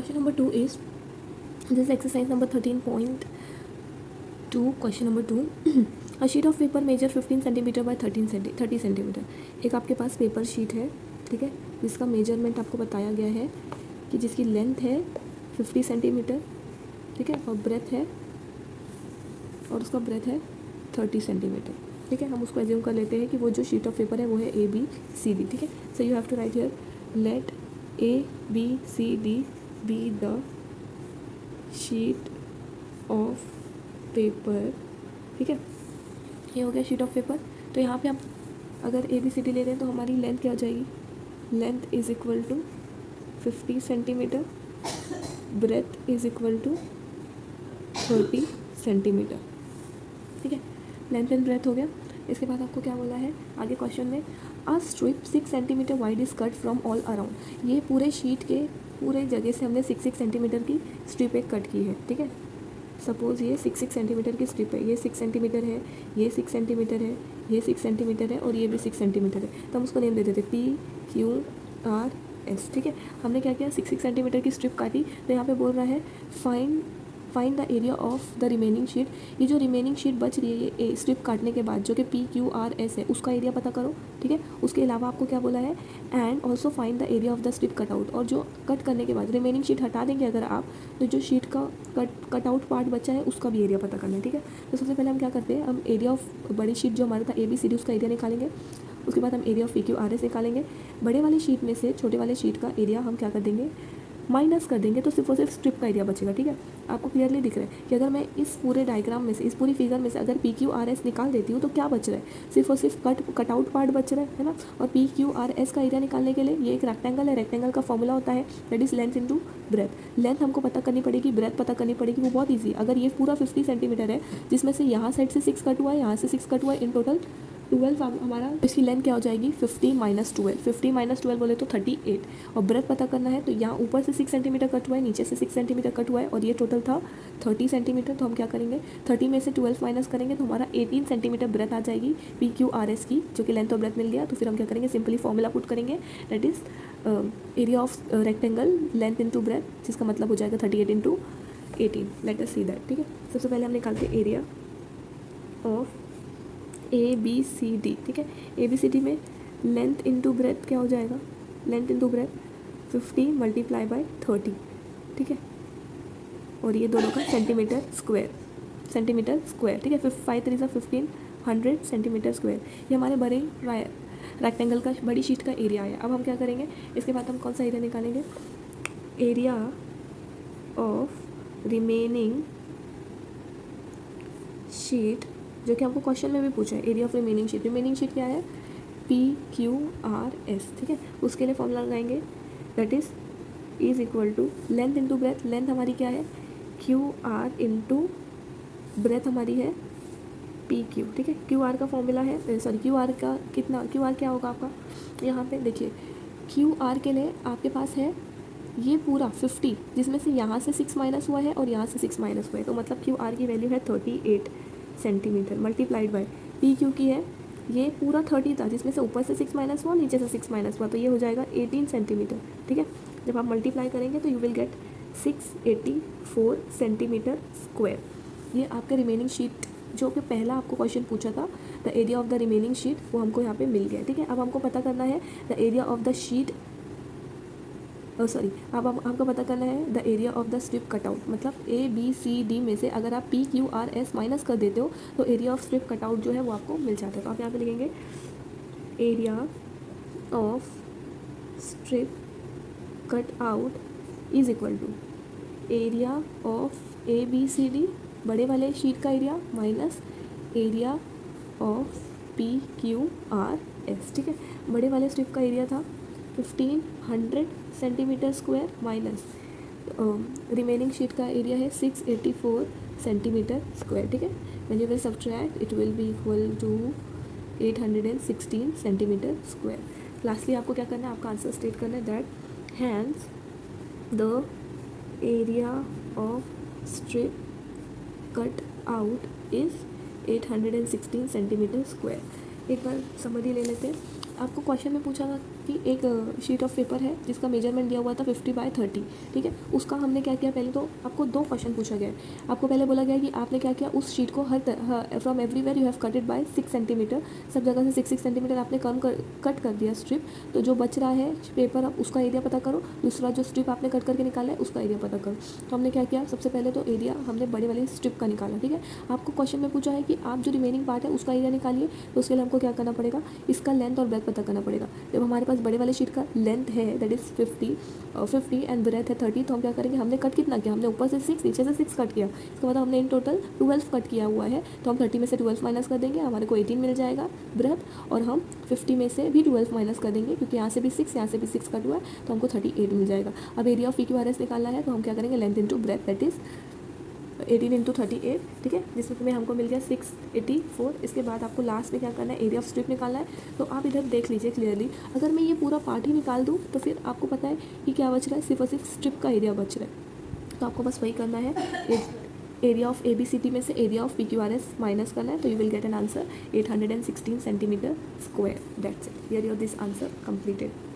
Question number 2 is, this is exercise number 13.2. Question number 2. A sheet of paper measure 15 cm by 30 cm. एक आपके पास paper sheet है, ठीक है, जिसका measurement आपको बताया गया है कि जिसकी लेंथ है 50 सेंटीमीटर, ठीक है, और ब्रेथ है, और उसका ब्रेथ है 30 सेंटीमीटर, ठीक है. हम उसको एज्यूम कर लेते हैं कि वो जो शीट ऑफ पेपर है वो है ABCD, ठीक है. So you have to write here let ABCD be the sheet of paper, ठीक है. ये हो गया शीट ऑफ पेपर. तो यहाँ पे आप अगर ABCD ले रहे हैं तो हमारी लेंथ क्या हो जाएगी, length is equal to 50 centimeter, breadth is equal to 30 centimeter, ठीक है. लेंथ एंड ब्रेथ हो गया. इसके बाद आपको क्या बोला है आगे क्वेश्चन में, a strip 6 centimetre wide is cut from all around. ये पूरे शीट के पूरे जगह से हमने 6 सेंटीमीटर की स्ट्रिप एक कट की है, ठीक है. सपोज़ ये 6 सेंटीमीटर की स्ट्रिप है, ये 6 सेंटीमीटर है, ये 6 सेंटीमीटर है, ये 6 सेंटीमीटर है, और ये भी 6 सेंटीमीटर है. तो हम उसको नेम दे देते PQRS, ठीक है. हमने क्या किया, 6 सेंटीमीटर की स्ट्रिप काटी. तो यहाँ पे बोल रहा है find the area of the remaining sheet. ये जो रिमेनिंग शीट बच रही है ये स्ट्रिप काटने के बाद जो कि PQRS है, उसका एरिया पता करो, ठीक है. उसके अलावा आपको क्या बोला है, and also find the area of the strip cut out. और जो कट करने के बाद रिमेनिंग शीट हटा देंगे अगर आप, तो जो शीट का कट आउट पार्ट बचा है उसका भी एरिया पता करना है, ठीक है. तो सबसे पहले हम क्या करते हैं, हम एरिया ऑफ बड़ी शीट जो हमारा था ABCD उसका एरिया निकालेंगे. उसके बाद हम एरिया ऑफ PQRS निकालेंगे. बड़े वाले शीट में से छोटे वाले शीट का एरिया हम क्या कर देंगे, माइनस कर देंगे. तो सिर्फ और सिर्फ स्ट्रिप का एरिया बचेगा, ठीक है. आपको क्लियरली दिख रहा है कि अगर मैं इस पूरे डायग्राम में से, इस पूरी फिगर में से अगर PQRS निकाल देती हूँ तो क्या बच रहा है, सिर्फ और सिर्फ कट आउट पार्ट बच रहा है ना. और PQRS का एरिया निकालने के लिए ये एक रेक्टेंगल है, रेक्टेंगल का फॉर्मूला होता है that is length into breadth. Length हमको पता करनी पड़ेगी, ब्रेथ पता करनी पड़ेगी. वो बहुत ईजी. अगर ये पूरा 50 सेंटीमीटर है जिसमें से यहाँ साइड से 6 कट हुआ है, यहाँ से 6 कट हुआ है, इन टोटल 12 हमारा. इसकी लेंथ क्या हो जाएगी, 50 माइनस 12 बोले तो 38. और ब्रेथ पता करना है तो यहाँ ऊपर से 6 सेंटीमीटर कट हुआ है, नीचे से 6 सेंटीमीटर कट हुआ है, और ये टोटल था 30 सेंटीमीटर. तो हम क्या करेंगे, 30 में से 12 माइनस करेंगे तो हमारा 18 सेंटीमीटर ब्रेथ आ जाएगी PQRS की, जो कि लेंथ और ब्रेथ मिल गया. तो फिर हम क्या करेंगे, सिंपली फॉर्मूला पुट करेंगे that is area of rectangle length into breath, जिसका मतलब हो जाएगा 38 into 18. Let us see that, ठीक है. सबसे पहले हम निकालते हैं एरिया ऑफ ABCD, ठीक है. ABCD में लेंथ इंटू ब्रेथ क्या हो जाएगा, length into breath 50 multiply by 30, ठीक है. और ये दोनों का सेंटीमीटर स्क्वायर, ठीक है. 5 3 15 100 सेंटीमीटर स्क्वायर. ये हमारे बड़े रेक्टेंगल का, बड़ी शीट का एरिया है. अब हम क्या करेंगे, इसके बाद हम कौन सा एरिया निकालेंगे, एरिया ऑफ रिमेनिंग शीट, जो कि हमको क्वेश्चन में भी पूछा है. Area of remaining sheet, remaining sheet क्या है, PQRS, ठीक है. उसके लिए फॉर्मूला लगाएंगे that is equal to length into breadth. Length हमारी क्या है, QR इंटू ब्रेथ हमारी है PQ, ठीक है. QR का फॉर्मूला है, सॉरी QR का कितना, QR क्या होगा आपका, यहाँ पे देखिए QR के लिए आपके पास है ये पूरा 50, जिसमें से यहाँ से 6 माइनस हुआ है और यहाँ से 6 माइनस हुआ है. तो मतलब QR की वैल्यू है 38 सेंटीमीटर मल्टीप्लाइड बाय PQ की है ये पूरा 30 था, जिसमें से ऊपर से 6 माइनस हुआ, नीचे से 6 माइनस हुआ, तो ये हो जाएगा 18 सेंटीमीटर, ठीक है. जब आप मल्टीप्लाई करेंगे तो you will get 684 centimeter square. ये आपके रिमेनिंग शीट, जो कि पहला आपको क्वेश्चन पूछा था, the area of the remaining sheet, वो हमको यहाँ पे मिल गया, ठीक है. अब हमको पता करना है the area of the sheet, अब आपको पता करना है the area of the strip cutout. मतलब ABCD में से अगर आप PQRS माइनस कर देते हो तो एरिया ऑफ स्ट्रिप कटआउट जो है वो आपको मिल जाता है. तो आप यहाँ पे लिखेंगे area of strip cut out is equal to area of ABCD, बड़े वाले शीट का area, minus area of PQRS, ठीक है. बड़े वाले स्ट्रिप का एरिया था 1500 centimeter square, minus remaining sheet का एरिया है 684 सेंटीमीटर स्क्वायर, ठीक है. When you will subtract it will be equal to 816 centimeter square. Lastly आपको क्या करना है, आपका आंसर स्टेट करना है that hence the area of strip cut out is 816 centimeter square. एक बार समझी ले लेते हैं. आपको क्वेश्चन में पूछा था कि एक शीट ऑफ पेपर है जिसका मेजरमेंट दिया हुआ था 50/30, ठीक है। उसका हमने क्या किया, पहले तो आपको 2 क्वेश्चन पूछा गया है। आपको पहले बोला गया है कि आपने क्या किया, उस शीट को from everywhere you have cut it by 6 centimetre, सब जगह से 6 सेंटीमीटर आपने कट कर दिया स्ट्रिप। तो जो बच रहा है पेपर, अब उसका एरिया पता करो, दूसरा जो स्ट्रिप आपने कट करके निकाला है उसका एरिया पता करो। तो हमने क्या किया, सबसे पहले तो एरिया हमने बड़े वाली स्ट्रिप का निकाला, ठीक है। आपको क्वेश्चन में पूछा है कि आप जो रिमेनिंग पार्ट है उसका एरिया निकालिए, तो उसके लिए हमको क्या करना पड़ेगा, इसका लेंथ और ब्रेथ पता करना पड़ेगा। जब हमारे पास बड़े वाले शीट का लेंथ है दैट इज़ 50 एंड ब्रेथ है 30, तो हम क्या करेंगे, हमने कट कितना किया, हमने ऊपर से 6 नीचे से 6 कट किया, इसके बाद हमने इन टोटल 12 कट किया हुआ है। तो हम 30 में से 12 माइनस कर देंगे, हमारे को 18 मिल जाएगा ब्रेथ, और हम 50 में से भी 12 माइनस कर देंगे क्योंकि यहाँ से भी 6 यहाँ से भी 6 कट हुआ है, तो हमको 38 मिल जाएगा। अब एरिया ऑफ PQRS निकालना है, तो हम क्या करेंगे, length into breath that is 18 into 38, ठीक है, जिसमें हमको मिल गया 684। इसके बाद आपको लास्ट में क्या करना है, एरिया ऑफ स्ट्रिप निकालना है। तो आप इधर देख लीजिए क्लियरली, अगर मैं ये पूरा पार्ट ही निकाल दूँ तो फिर आपको पता है कि क्या बच रहा है, सिर्फ और सिर्फ स्ट्रिप का एरिया बच रहा है। तो आपको बस वही करना है, एरिया ऑफ ABCD में से एरिया ऑफ PQRS माइनस करना है, तो you will get an answer 816 centimeter square. That's it, here your this answer completed.